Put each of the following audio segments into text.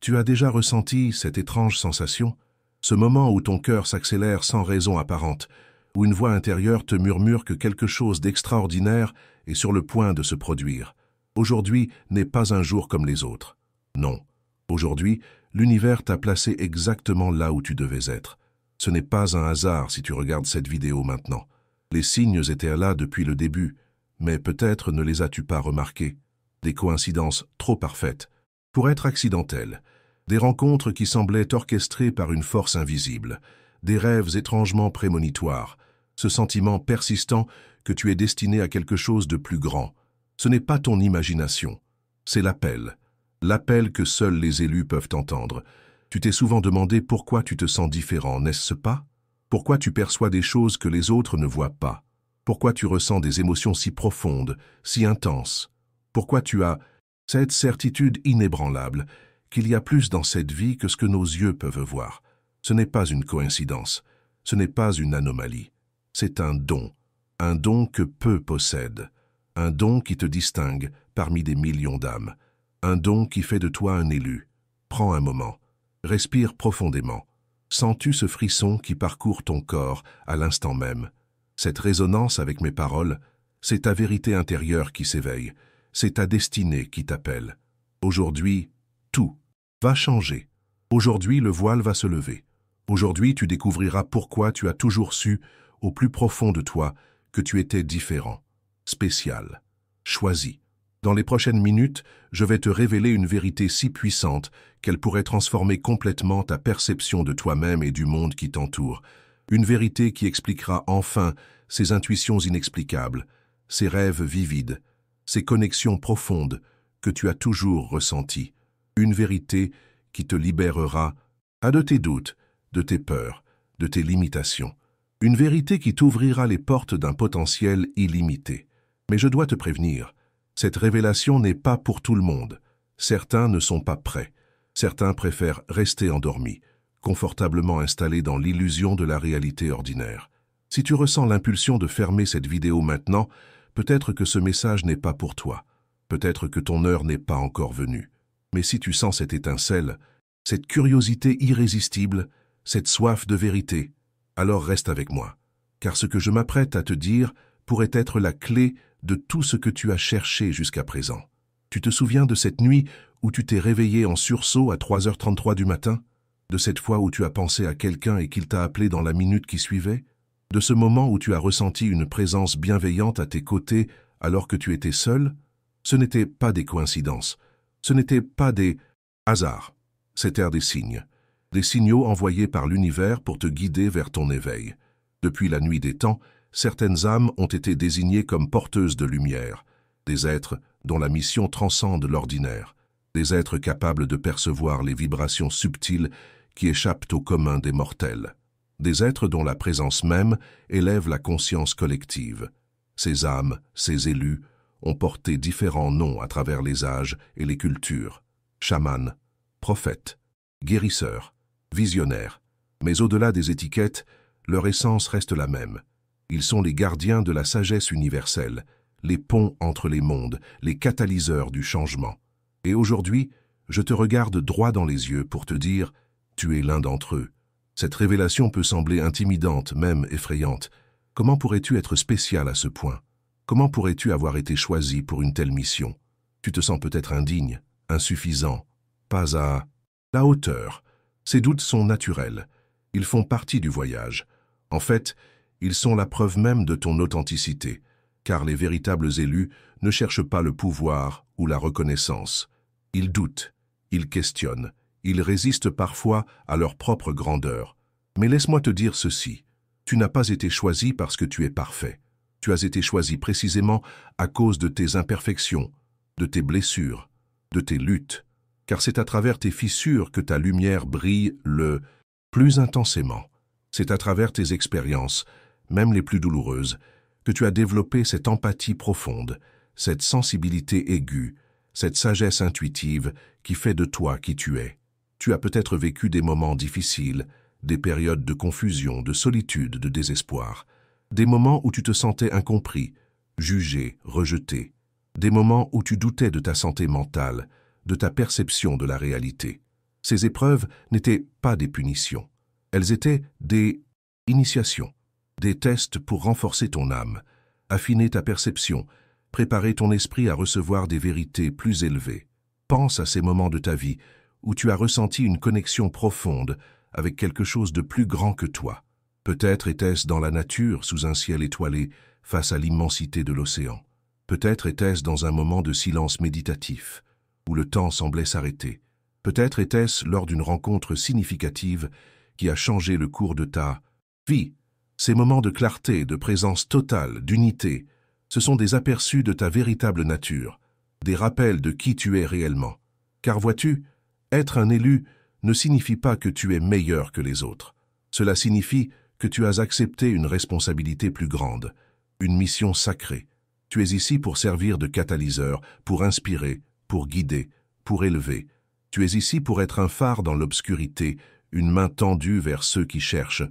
Tu as déjà ressenti cette étrange sensation? Ce moment où ton cœur s'accélère sans raison apparente, où une voix intérieure te murmure que quelque chose d'extraordinaire est sur le point de se produire. Aujourd'hui n'est pas un jour comme les autres. Non. Aujourd'hui, l'univers t'a placé exactement là où tu devais être. Ce n'est pas un hasard si tu regardes cette vidéo maintenant. Les signes étaient là depuis le début, mais peut-être ne les as-tu pas remarqués. Des coïncidences trop parfaites pour être accidentelles. Des rencontres qui semblaient orchestrées par une force invisible. Des rêves étrangement prémonitoires. Ce sentiment persistant que tu es destiné à quelque chose de plus grand. Ce n'est pas ton imagination, c'est l'appel. L'appel que seuls les élus peuvent entendre. Tu t'es souvent demandé pourquoi tu te sens différent, n'est-ce pas? Pourquoi tu perçois des choses que les autres ne voient pas? Pourquoi tu ressens des émotions si profondes, si intenses? Pourquoi tu as cette certitude inébranlable qu'il y a plus dans cette vie que ce que nos yeux peuvent voir? Ce n'est pas une coïncidence, ce n'est pas une anomalie. C'est un don que peu possèdent, un don qui te distingue parmi des millions d'âmes, un don qui fait de toi un élu. Prends un moment, respire profondément. Sens-tu ce frisson qui parcourt ton corps à l'instant même? Cette résonance avec mes paroles, c'est ta vérité intérieure qui s'éveille, c'est ta destinée qui t'appelle. Aujourd'hui, tout va changer. Aujourd'hui, le voile va se lever. Aujourd'hui, tu découvriras pourquoi tu as toujours su, au plus profond de toi, que tu étais différent, spécial, choisi. Dans les prochaines minutes, je vais te révéler une vérité si puissante qu'elle pourrait transformer complètement ta perception de toi-même et du monde qui t'entoure. Une vérité qui expliquera enfin ces intuitions inexplicables, ces rêves vivides, ces connexions profondes que tu as toujours ressenties. Une vérité qui te libérera de tes doutes, de tes peurs, de tes limitations. Une vérité qui t'ouvrira les portes d'un potentiel illimité. Mais je dois te prévenir, cette révélation n'est pas pour tout le monde. Certains ne sont pas prêts. Certains préfèrent rester endormis, confortablement installés dans l'illusion de la réalité ordinaire. Si tu ressens l'impulsion de fermer cette vidéo maintenant, peut-être que ce message n'est pas pour toi. Peut-être que ton heure n'est pas encore venue. Mais si tu sens cette étincelle, cette curiosité irrésistible, cette soif de vérité, alors reste avec moi, car ce que je m'apprête à te dire pourrait être la clé de tout ce que tu as cherché jusqu'à présent. Tu te souviens de cette nuit où tu t'es réveillé en sursaut à 3h33 du matin? De cette fois où tu as pensé à quelqu'un et qu'il t'a appelé dans la minute qui suivait? De ce moment où tu as ressenti une présence bienveillante à tes côtés alors que tu étais seul? Ce n'étaient pas des coïncidences, ce n'étaient pas des hasards, c'étaient des signes. Des signaux envoyés par l'univers pour te guider vers ton éveil. Depuis la nuit des temps, certaines âmes ont été désignées comme porteuses de lumière, des êtres dont la mission transcende l'ordinaire, des êtres capables de percevoir les vibrations subtiles qui échappent au commun des mortels, des êtres dont la présence même élève la conscience collective. Ces âmes, ces élus, ont porté différents noms à travers les âges et les cultures. Chamans, prophètes, guérisseurs, visionnaires. Mais au-delà des étiquettes, leur essence reste la même. Ils sont les gardiens de la sagesse universelle, les ponts entre les mondes, les catalyseurs du changement. Et aujourd'hui, je te regarde droit dans les yeux pour te dire « Tu es l'un d'entre eux ». Cette révélation peut sembler intimidante, même effrayante. Comment pourrais-tu être spécial à ce point? Comment pourrais-tu avoir été choisi pour une telle mission? Tu te sens peut-être indigne, insuffisant, pas à la hauteur. Ces doutes sont naturels. Ils font partie du voyage. En fait, ils sont la preuve même de ton authenticité, car les véritables élus ne cherchent pas le pouvoir ou la reconnaissance. Ils doutent, ils questionnent, ils résistent parfois à leur propre grandeur. Mais laisse-moi te dire ceci, tu n'as pas été choisi parce que tu es parfait. Tu as été choisi précisément à cause de tes imperfections, de tes blessures, de tes luttes, car c'est à travers tes fissures que ta lumière brille le plus intensément. C'est à travers tes expériences, même les plus douloureuses, que tu as développé cette empathie profonde, cette sensibilité aiguë, cette sagesse intuitive qui fait de toi qui tu es. Tu as peut-être vécu des moments difficiles, des périodes de confusion, de solitude, de désespoir, des moments où tu te sentais incompris, jugé, rejeté, des moments où tu doutais de ta santé mentale, de ta perception de la réalité. Ces épreuves n'étaient pas des punitions. Elles étaient des initiations, des tests pour renforcer ton âme, affiner ta perception, préparer ton esprit à recevoir des vérités plus élevées. Pense à ces moments de ta vie où tu as ressenti une connexion profonde avec quelque chose de plus grand que toi. Peut-être était-ce dans la nature, sous un ciel étoilé, face à l'immensité de l'océan. Peut-être était-ce dans un moment de silence méditatif, où le temps semblait s'arrêter. Peut-être était-ce lors d'une rencontre significative qui a changé le cours de ta vie. Ces moments de clarté, de présence totale, d'unité, ce sont des aperçus de ta véritable nature, des rappels de qui tu es réellement. Car vois-tu, être un élu ne signifie pas que tu es meilleur que les autres. Cela signifie que tu as accepté une responsabilité plus grande, une mission sacrée. Tu es ici pour servir de catalyseur, pour inspirer, pour guider, pour élever. Tu es ici pour être un phare dans l'obscurité, une main tendue vers ceux qui cherchent,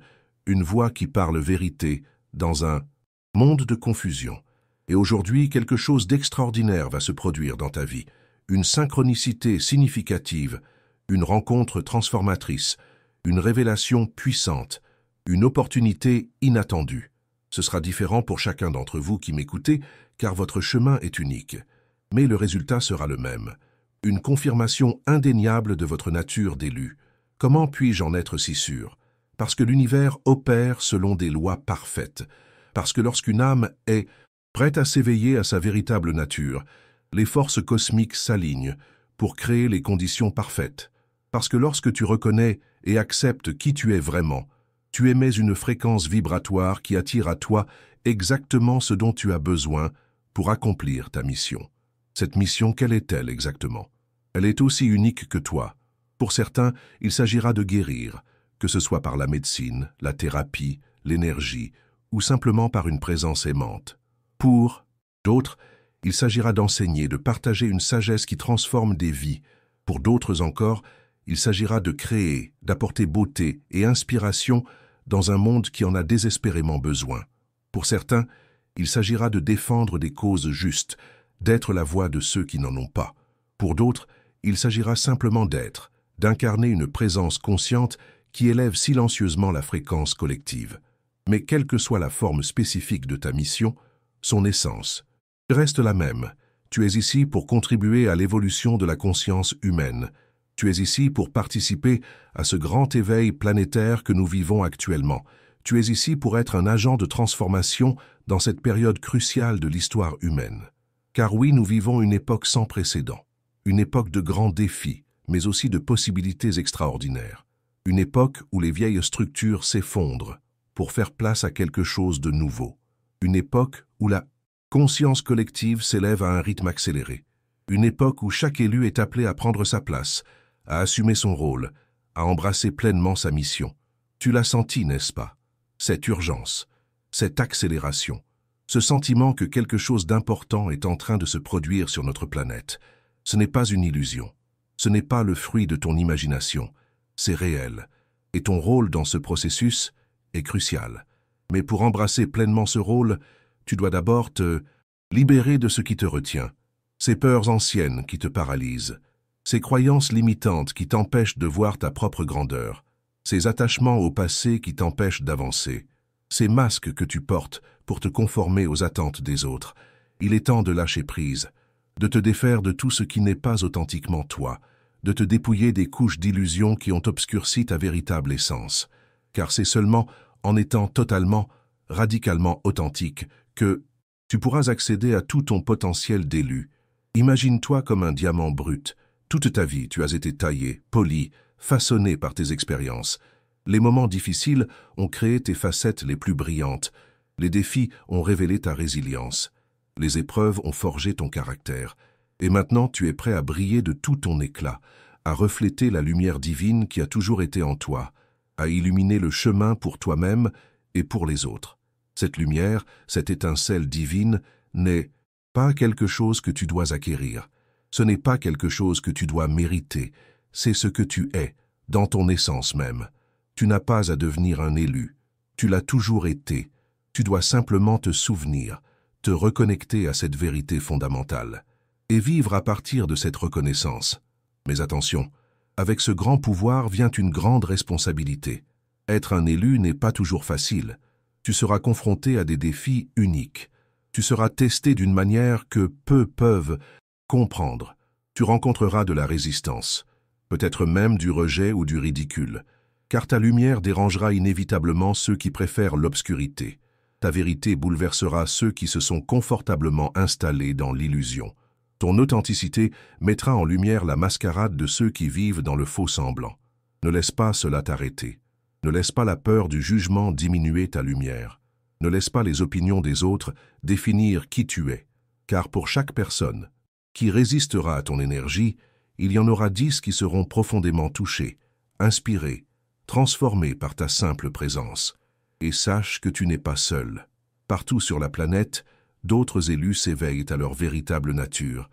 une voix qui parle vérité dans un monde de confusion. Et aujourd'hui, quelque chose d'extraordinaire va se produire dans ta vie, une synchronicité significative, une rencontre transformatrice, une révélation puissante, une opportunité inattendue. Ce sera différent pour chacun d'entre vous qui m'écoutez, car votre chemin est unique. Mais le résultat sera le même. Une confirmation indéniable de votre nature d'élu. Comment puis-je en être si sûr? Parce que l'univers opère selon des lois parfaites. Parce que lorsqu'une âme est prête à s'éveiller à sa véritable nature, les forces cosmiques s'alignent pour créer les conditions parfaites. Parce que lorsque tu reconnais et acceptes qui tu es vraiment, tu émets une fréquence vibratoire qui attire à toi exactement ce dont tu as besoin pour accomplir ta mission. Cette mission, quelle est-elle exactement? Elle est aussi unique que toi. Pour certains, il s'agira de guérir, que ce soit par la médecine, la thérapie, l'énergie, ou simplement par une présence aimante. Pour d'autres, il s'agira d'enseigner, de partager une sagesse qui transforme des vies. Pour d'autres encore, il s'agira de créer, d'apporter beauté et inspiration dans un monde qui en a désespérément besoin. Pour certains, il s'agira de défendre des causes justes, d'être la voix de ceux qui n'en ont pas. Pour d'autres, il s'agira simplement d'être, d'incarner une présence consciente qui élève silencieusement la fréquence collective. Mais quelle que soit la forme spécifique de ta mission, son essence reste la même. Tu es ici pour contribuer à l'évolution de la conscience humaine. Tu es ici pour participer à ce grand éveil planétaire que nous vivons actuellement. Tu es ici pour être un agent de transformation dans cette période cruciale de l'histoire humaine. Car oui, nous vivons une époque sans précédent. Une époque de grands défis, mais aussi de possibilités extraordinaires. Une époque où les vieilles structures s'effondrent pour faire place à quelque chose de nouveau. Une époque où la conscience collective s'élève à un rythme accéléré. Une époque où chaque élu est appelé à prendre sa place, à assumer son rôle, à embrasser pleinement sa mission. Tu l'as senti, n'est-ce pas? Cette urgence, cette accélération, ce sentiment que quelque chose d'important est en train de se produire sur notre planète. Ce n'est pas une illusion. Ce n'est pas le fruit de ton imagination. C'est réel. Et ton rôle dans ce processus est crucial. Mais pour embrasser pleinement ce rôle, tu dois d'abord te libérer de ce qui te retient, ces peurs anciennes qui te paralysent, ces croyances limitantes qui t'empêchent de voir ta propre grandeur, ces attachements au passé qui t'empêchent d'avancer, ces masques que tu portes pour te conformer aux attentes des autres. Il est temps de lâcher prise, de te défaire de tout ce qui n'est pas authentiquement toi, de te dépouiller des couches d'illusions qui ont obscurci ta véritable essence. Car c'est seulement en étant totalement, radicalement authentique que tu pourras accéder à tout ton potentiel d'élu. Imagine-toi comme un diamant brut. Toute ta vie, tu as été taillé, poli, façonné par tes expériences. Les moments difficiles ont créé tes facettes les plus brillantes. Les défis ont révélé ta résilience. Les épreuves ont forgé ton caractère. Et maintenant, tu es prêt à briller de tout ton éclat, à refléter la lumière divine qui a toujours été en toi, à illuminer le chemin pour toi-même et pour les autres. Cette lumière, cette étincelle divine, n'est pas quelque chose que tu dois acquérir. Ce n'est pas quelque chose que tu dois mériter. C'est ce que tu es, dans ton essence même. Tu n'as pas à devenir un élu. Tu l'as toujours été. Tu dois simplement te souvenir, te reconnecter à cette vérité fondamentale, et vivre à partir de cette reconnaissance. Mais attention, Avec ce grand pouvoir vient une grande responsabilité. Être un élu n'est pas toujours facile. Tu seras confronté à des défis uniques. Tu seras testé d'une manière que peu peuvent comprendre. Tu rencontreras de la résistance, peut-être même du rejet ou du ridicule, car ta lumière dérangera inévitablement ceux qui préfèrent l'obscurité. Ta vérité bouleversera ceux qui se sont confortablement installés dans l'illusion. Ton authenticité mettra en lumière la mascarade de ceux qui vivent dans le faux semblant. Ne laisse pas cela t'arrêter. Ne laisse pas la peur du jugement diminuer ta lumière. Ne laisse pas les opinions des autres définir qui tu es, car pour chaque personne qui résistera à ton énergie, il y en aura 10 qui seront profondément touchés, inspirés, transformés par ta simple présence. Et sache que tu n'es pas seul. Partout sur la planète, d'autres élus s'éveillent à leur véritable nature.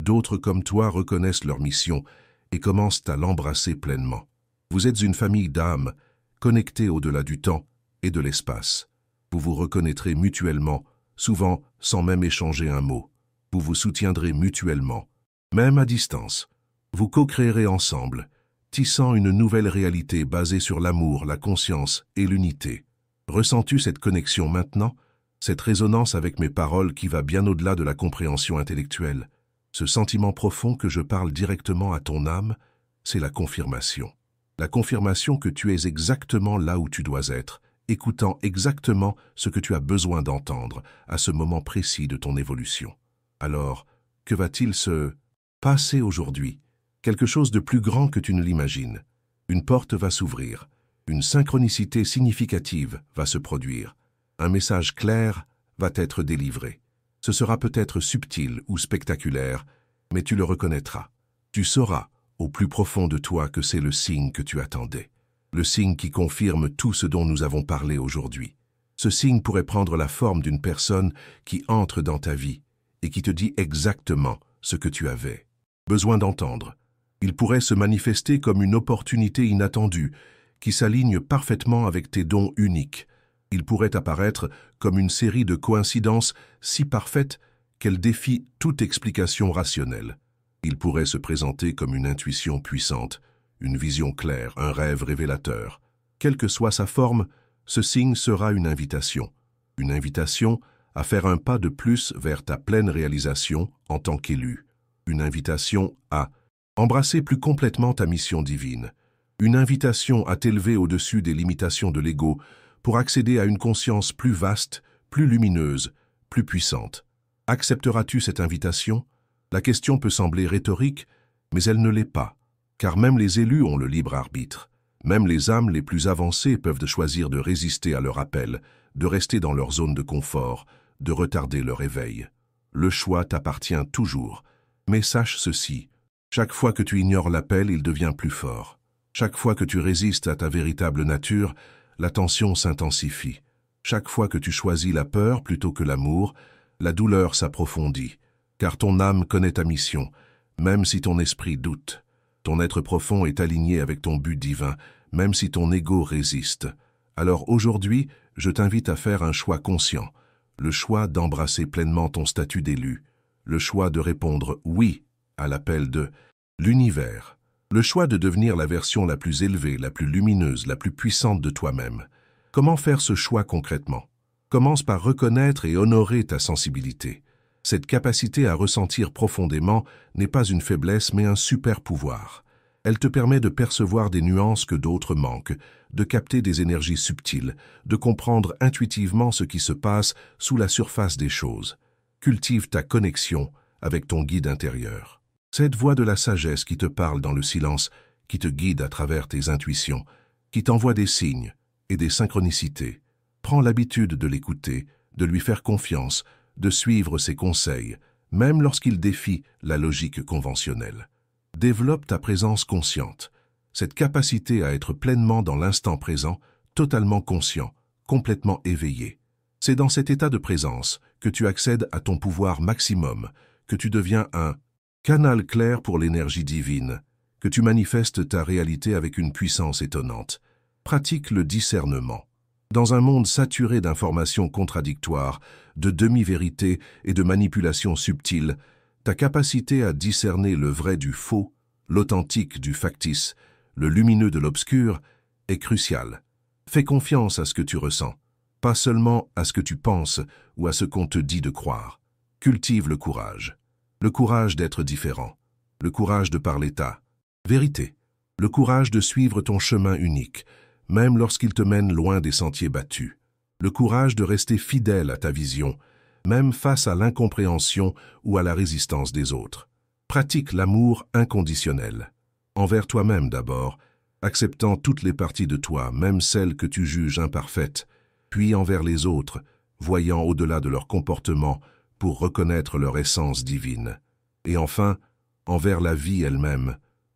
D'autres comme toi reconnaissent leur mission et commencent à l'embrasser pleinement. Vous êtes une famille d'âmes, connectées au-delà du temps et de l'espace. Vous vous reconnaîtrez mutuellement, souvent sans même échanger un mot. Vous vous soutiendrez mutuellement, même à distance. Vous co-créerez ensemble, tissant une nouvelle réalité basée sur l'amour, la conscience et l'unité. Ressens-tu cette connexion maintenant, cette résonance avec mes paroles qui va bien au-delà de la compréhension intellectuelle? Ce sentiment profond que je parle directement à ton âme, c'est la confirmation. La confirmation que tu es exactement là où tu dois être, écoutant exactement ce que tu as besoin d'entendre à ce moment précis de ton évolution. Alors, que va-t-il se passer aujourd'hui? Quelque chose de plus grand que tu ne l'imagines. Une porte va s'ouvrir. Une synchronicité significative va se produire. Un message clair va être délivré. Ce sera peut-être subtil ou spectaculaire, mais tu le reconnaîtras. Tu sauras, au plus profond de toi, que c'est le signe que tu attendais. Le signe qui confirme tout ce dont nous avons parlé aujourd'hui. Ce signe pourrait prendre la forme d'une personne qui entre dans ta vie et qui te dit exactement ce que tu avais besoin d'entendre. Il pourrait se manifester comme une opportunité inattendue qui s'aligne parfaitement avec tes dons uniques. Il pourrait apparaître comme une série de coïncidences si parfaites qu'elles défient toute explication rationnelle. Il pourrait se présenter comme une intuition puissante, une vision claire, un rêve révélateur. Quelle que soit sa forme, ce signe sera une invitation. Une invitation à faire un pas de plus vers ta pleine réalisation en tant qu'élu. Une invitation à embrasser plus complètement ta mission divine. Une invitation à t'élever au-dessus des limitations de l'ego pour accéder à une conscience plus vaste, plus lumineuse, plus puissante. Accepteras-tu cette invitation? La question peut sembler rhétorique, mais elle ne l'est pas, car même les élus ont le libre arbitre. Même les âmes les plus avancées peuvent choisir de résister à leur appel, de rester dans leur zone de confort, de retarder leur éveil. Le choix t'appartient toujours, mais sache ceci, chaque fois que tu ignores l'appel, il devient plus fort. Chaque fois que tu résistes à ta véritable nature, la tension s'intensifie. Chaque fois que tu choisis la peur plutôt que l'amour, la douleur s'approfondit, car ton âme connaît ta mission, même si ton esprit doute. Ton être profond est aligné avec ton but divin, même si ton ego résiste. Alors aujourd'hui, je t'invite à faire un choix conscient, le choix d'embrasser pleinement ton statut d'élu, le choix de répondre « oui » à l'appel de l'univers, le choix de devenir la version la plus élevée, la plus lumineuse, la plus puissante de toi-même. Comment faire ce choix concrètement? Commence par reconnaître et honorer ta sensibilité. Cette capacité à ressentir profondément n'est pas une faiblesse mais un super pouvoir. Elle te permet de percevoir des nuances que d'autres manquent, de capter des énergies subtiles, de comprendre intuitivement ce qui se passe sous la surface des choses. Cultive ta connexion avec ton guide intérieur. Cette voix de la sagesse qui te parle dans le silence, qui te guide à travers tes intuitions, qui t'envoie des signes et des synchronicités. Prends l'habitude de l'écouter, de lui faire confiance, de suivre ses conseils, même lorsqu'il défie la logique conventionnelle. Développe ta présence consciente, cette capacité à être pleinement dans l'instant présent, totalement conscient, complètement éveillé. C'est dans cet état de présence que tu accèdes à ton pouvoir maximum, que tu deviens un canal clair pour l'énergie divine, que tu manifestes ta réalité avec une puissance étonnante. Pratique le discernement. Dans un monde saturé d'informations contradictoires, de demi-vérités et de manipulations subtiles, ta capacité à discerner le vrai du faux, l'authentique du factice, le lumineux de l'obscur, est crucial. Fais confiance à ce que tu ressens, pas seulement à ce que tu penses ou à ce qu'on te dit de croire. Cultive le courage d'être différent, le courage de parler ta vérité, le courage de suivre ton chemin unique, même lorsqu'il te mène loin des sentiers battus, le courage de rester fidèle à ta vision, même face à l'incompréhension ou à la résistance des autres. Pratique l'amour inconditionnel, envers toi-même d'abord, acceptant toutes les parties de toi, même celles que tu juges imparfaites, puis envers les autres, voyant au-delà de leur comportement pour reconnaître leur essence divine. Et enfin, envers la vie elle-même,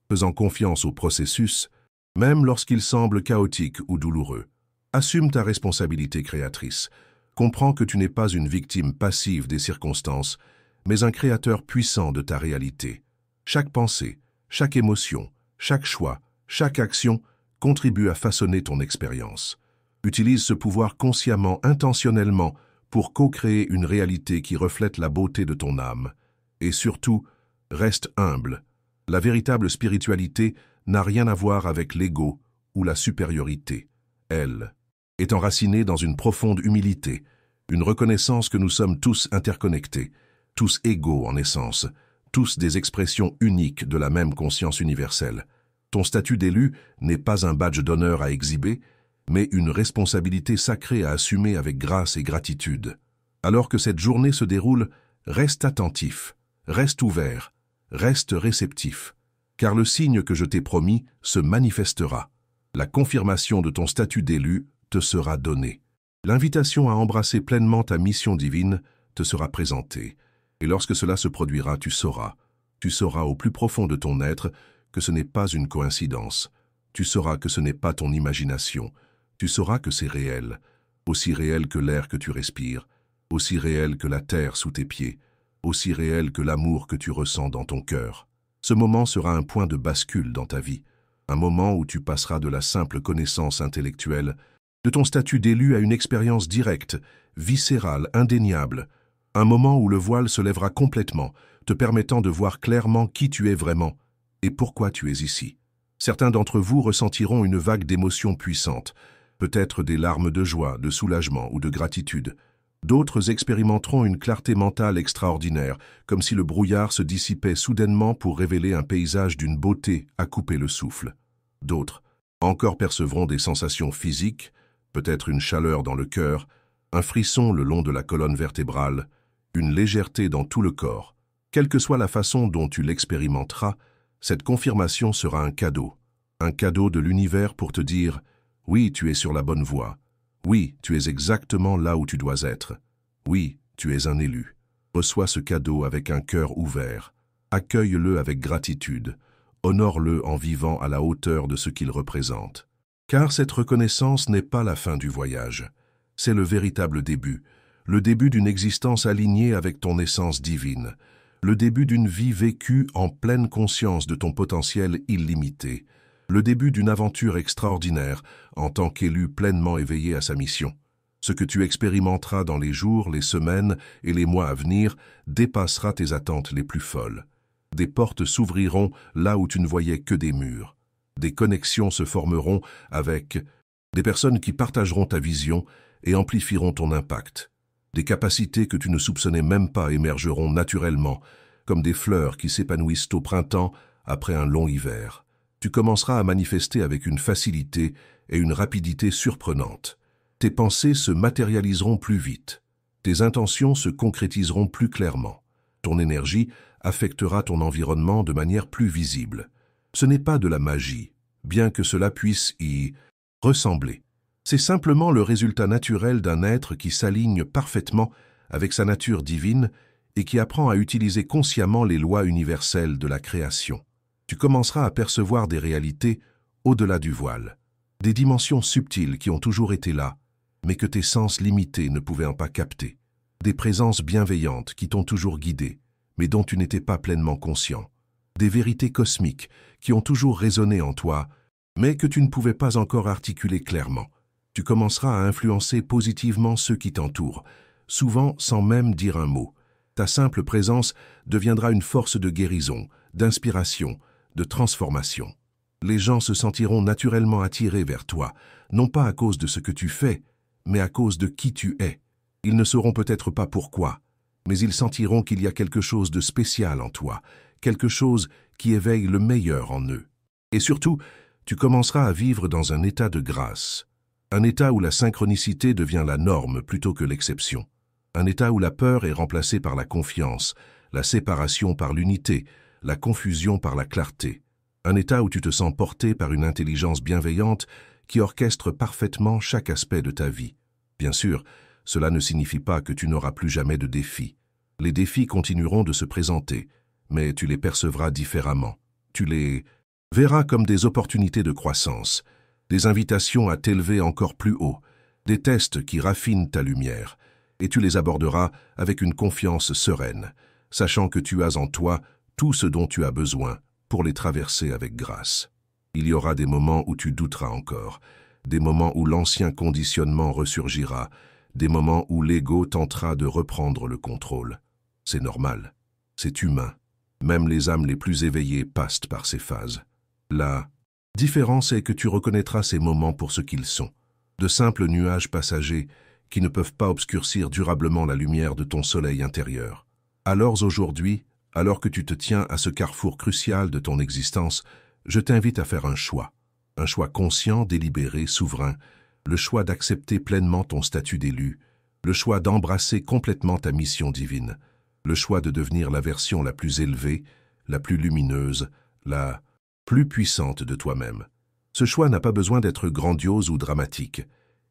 faisant confiance au processus, même lorsqu'il semble chaotique ou douloureux. Assume ta responsabilité créatrice. Comprends que tu n'es pas une victime passive des circonstances, mais un créateur puissant de ta réalité. Chaque pensée, chaque émotion, chaque choix, chaque action contribue à façonner ton expérience. Utilise ce pouvoir consciemment, intentionnellement, pour co-créer une réalité qui reflète la beauté de ton âme. Et surtout, reste humble. La véritable spiritualité n'a rien à voir avec l'ego ou la supériorité. Elle est enracinée dans une profonde humilité, une reconnaissance que nous sommes tous interconnectés, tous égaux en essence, tous des expressions uniques de la même conscience universelle. Ton statut d'élu n'est pas un badge d'honneur à exhiber, mais une responsabilité sacrée à assumer avec grâce et gratitude. Alors que cette journée se déroule, reste attentif, reste ouvert, reste réceptif, car le signe que je t'ai promis se manifestera. La confirmation de ton statut d'élu te sera donnée. L'invitation à embrasser pleinement ta mission divine te sera présentée. Et lorsque cela se produira, tu sauras au plus profond de ton être que ce n'est pas une coïncidence. Tu sauras que ce n'est pas ton imagination. Tu sauras que c'est réel, aussi réel que l'air que tu respires, aussi réel que la terre sous tes pieds, aussi réel que l'amour que tu ressens dans ton cœur. Ce moment sera un point de bascule dans ta vie, un moment où tu passeras de la simple connaissance intellectuelle, de ton statut d'élu à une expérience directe, viscérale, indéniable, un moment où le voile se lèvera complètement, te permettant de voir clairement qui tu es vraiment et pourquoi tu es ici. Certains d'entre vous ressentiront une vague d'émotions puissantes, peut-être des larmes de joie, de soulagement ou de gratitude. D'autres expérimenteront une clarté mentale extraordinaire, comme si le brouillard se dissipait soudainement pour révéler un paysage d'une beauté à couper le souffle. D'autres encore percevront des sensations physiques, peut-être une chaleur dans le cœur, un frisson le long de la colonne vertébrale, une légèreté dans tout le corps. Quelle que soit la façon dont tu l'expérimenteras, cette confirmation sera un cadeau de l'univers pour te dire « Oui, tu es sur la bonne voie. Oui, tu es exactement là où tu dois être. Oui, tu es un élu. » Reçois ce cadeau avec un cœur ouvert. Accueille-le avec gratitude. Honore-le en vivant à la hauteur de ce qu'il représente. Car cette reconnaissance n'est pas la fin du voyage. C'est le véritable début. Le début d'une existence alignée avec ton essence divine. Le début d'une vie vécue en pleine conscience de ton potentiel illimité. Le début d'une aventure extraordinaire en tant qu'élu pleinement éveillé à sa mission. Ce que tu expérimenteras dans les jours, les semaines et les mois à venir dépassera tes attentes les plus folles. Des portes s'ouvriront là où tu ne voyais que des murs. Des connexions se formeront avec des personnes qui partageront ta vision et amplifieront ton impact. Des capacités que tu ne soupçonnais même pas émergeront naturellement, comme des fleurs qui s'épanouissent au printemps après un long hiver. Tu commenceras à manifester avec une facilité et une rapidité surprenantes. Tes pensées se matérialiseront plus vite. Tes intentions se concrétiseront plus clairement. Ton énergie affectera ton environnement de manière plus visible. Ce n'est pas de la magie, bien que cela puisse y ressembler. C'est simplement le résultat naturel d'un être qui s'aligne parfaitement avec sa nature divine et qui apprend à utiliser consciemment les lois universelles de la création. Tu commenceras à percevoir des réalités au-delà du voile, des dimensions subtiles qui ont toujours été là, mais que tes sens limités ne pouvaient pas capter, des présences bienveillantes qui t'ont toujours guidé, mais dont tu n'étais pas pleinement conscient, des vérités cosmiques qui ont toujours résonné en toi, mais que tu ne pouvais pas encore articuler clairement. Tu commenceras à influencer positivement ceux qui t'entourent, souvent sans même dire un mot. Ta simple présence deviendra une force de guérison, d'inspiration, de transformation. Les gens se sentiront naturellement attirés vers toi, non pas à cause de ce que tu fais, mais à cause de qui tu es. Ils ne sauront peut-être pas pourquoi, mais ils sentiront qu'il y a quelque chose de spécial en toi, quelque chose qui éveille le meilleur en eux. Et surtout, tu commenceras à vivre dans un état de grâce, un état où la synchronicité devient la norme plutôt que l'exception, un état où la peur est remplacée par la confiance, la séparation par l'unité, la confusion par la clarté, un état où tu te sens porté par une intelligence bienveillante qui orchestre parfaitement chaque aspect de ta vie. Bien sûr, cela ne signifie pas que tu n'auras plus jamais de défis. Les défis continueront de se présenter, mais tu les percevras différemment. Tu les verras comme des opportunités de croissance, des invitations à t'élever encore plus haut, des tests qui raffinent ta lumière, et tu les aborderas avec une confiance sereine, sachant que tu as en toi tout ce dont tu as besoin pour les traverser avec grâce. Il y aura des moments où tu douteras encore, des moments où l'ancien conditionnement ressurgira, des moments où l'ego tentera de reprendre le contrôle. C'est normal, c'est humain. Même les âmes les plus éveillées passent par ces phases. La différence est que tu reconnaîtras ces moments pour ce qu'ils sont, de simples nuages passagers qui ne peuvent pas obscurcir durablement la lumière de ton soleil intérieur. Alors aujourd'hui, alors que tu te tiens à ce carrefour crucial de ton existence, je t'invite à faire un choix conscient, délibéré, souverain, le choix d'accepter pleinement ton statut d'élu, le choix d'embrasser complètement ta mission divine, le choix de devenir la version la plus élevée, la plus lumineuse, la plus puissante de toi-même. Ce choix n'a pas besoin d'être grandiose ou dramatique.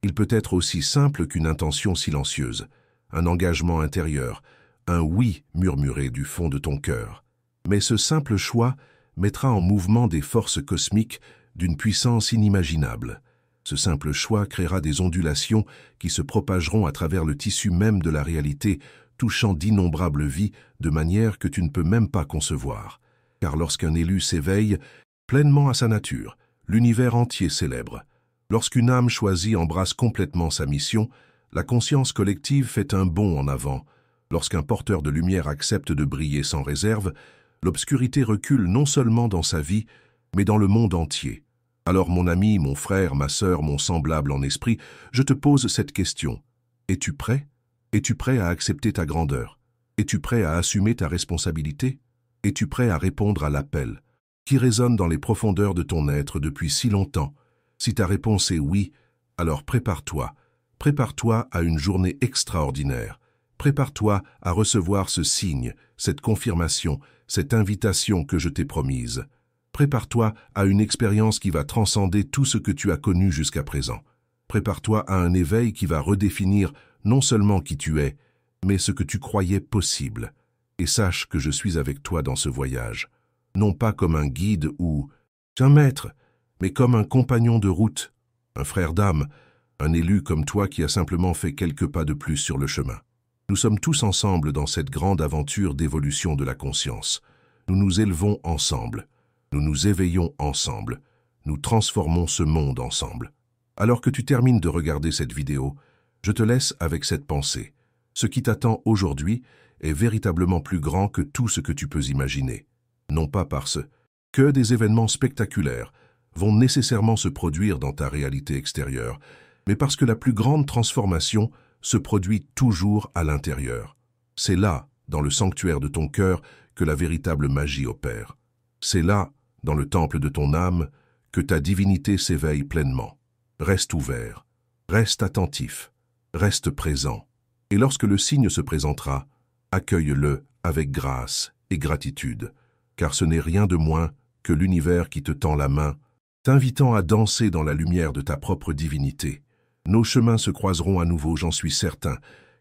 Il peut être aussi simple qu'une intention silencieuse, un engagement intérieur, un oui murmuré du fond de ton cœur. Mais ce simple choix mettra en mouvement des forces cosmiques d'une puissance inimaginable. Ce simple choix créera des ondulations qui se propageront à travers le tissu même de la réalité, touchant d'innombrables vies de manière que tu ne peux même pas concevoir. Car lorsqu'un élu s'éveille pleinement à sa nature, l'univers entier célèbre. Lorsqu'une âme choisie embrasse complètement sa mission, la conscience collective fait un bond en avant. Lorsqu'un porteur de lumière accepte de briller sans réserve, l'obscurité recule non seulement dans sa vie, mais dans le monde entier. Alors mon ami, mon frère, ma sœur, mon semblable en esprit, je te pose cette question. Es-tu prêt? Es-tu prêt à accepter ta grandeur? Es-tu prêt à assumer ta responsabilité? Es-tu prêt à répondre à l'appel qui résonne dans les profondeurs de ton être depuis si longtemps? Si ta réponse est oui, alors prépare-toi. Prépare-toi à une journée extraordinaire. Prépare-toi à recevoir ce signe, cette confirmation, cette invitation que je t'ai promise. Prépare-toi à une expérience qui va transcender tout ce que tu as connu jusqu'à présent. Prépare-toi à un éveil qui va redéfinir non seulement qui tu es, mais ce que tu croyais possible. Et sache que je suis avec toi dans ce voyage, non pas comme un guide ou un maître, mais comme un compagnon de route, un frère d'âme, un élu comme toi qui a simplement fait quelques pas de plus sur le chemin. Nous sommes tous ensemble dans cette grande aventure d'évolution de la conscience. Nous nous élevons ensemble. Nous nous éveillons ensemble. Nous transformons ce monde ensemble. Alors que tu termines de regarder cette vidéo, je te laisse avec cette pensée. Ce qui t'attend aujourd'hui est véritablement plus grand que tout ce que tu peux imaginer. Non pas parce que des événements spectaculaires vont nécessairement se produire dans ta réalité extérieure, mais parce que la plus grande transformation se produit toujours à l'intérieur. C'est là, dans le sanctuaire de ton cœur, que la véritable magie opère. C'est là, dans le temple de ton âme, que ta divinité s'éveille pleinement. Reste ouvert, reste attentif, reste présent. Et lorsque le signe se présentera, accueille-le avec grâce et gratitude, car ce n'est rien de moins que l'univers qui te tend la main, t'invitant à danser dans la lumière de ta propre divinité. Nos chemins se croiseront à nouveau, j'en suis certain,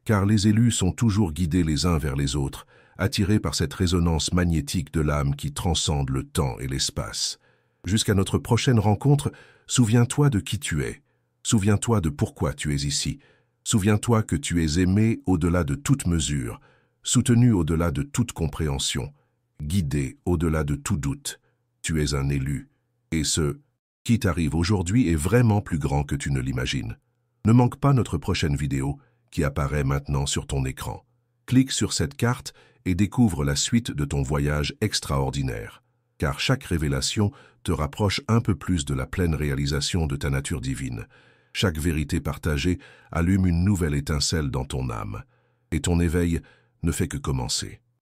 car les élus sont toujours guidés les uns vers les autres, attirés par cette résonance magnétique de l'âme qui transcende le temps et l'espace. Jusqu'à notre prochaine rencontre, souviens-toi de qui tu es. Souviens-toi de pourquoi tu es ici. Souviens-toi que tu es aimé au-delà de toute mesure, soutenu au-delà de toute compréhension, guidé au-delà de tout doute. Tu es un élu. Et ce qui t'arrive aujourd'hui est vraiment plus grand que tu ne l'imagines. Ne manque pas notre prochaine vidéo qui apparaît maintenant sur ton écran. Clique sur cette carte et découvre la suite de ton voyage extraordinaire. car chaque révélation te rapproche un peu plus de la pleine réalisation de ta nature divine. Chaque vérité partagée allume une nouvelle étincelle dans ton âme, et ton éveil ne fait que commencer.